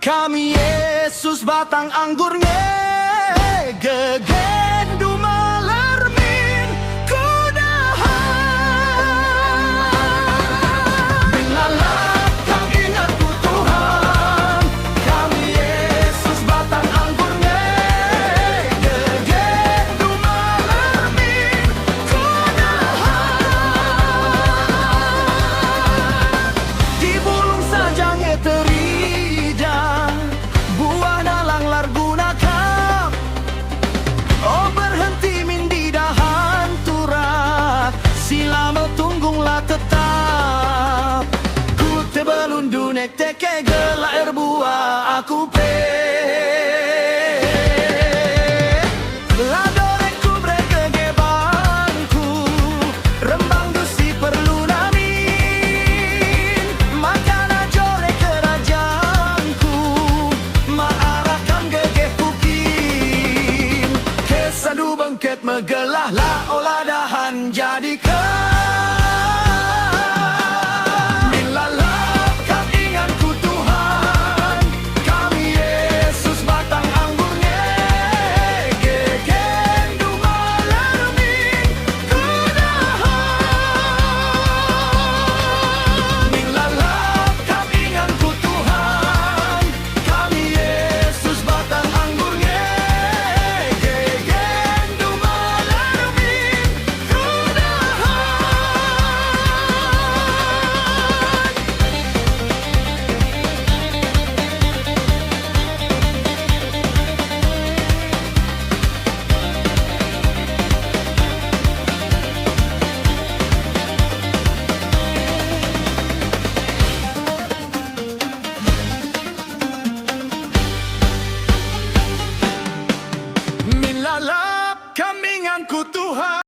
Kami Yesus batang anggurnya, gegendu malarmin kudahan. Bilalah kau ingat ku Tuhan, kami Yesus batang anggurnya, gegendu malarmin kudahan. Di bulung sajang terida, buah dalang larguna kap. Oh berhenti min di dahan turak, sila tunggunglah tetap. Ku tebelun dunek teke gelak buah aku pe.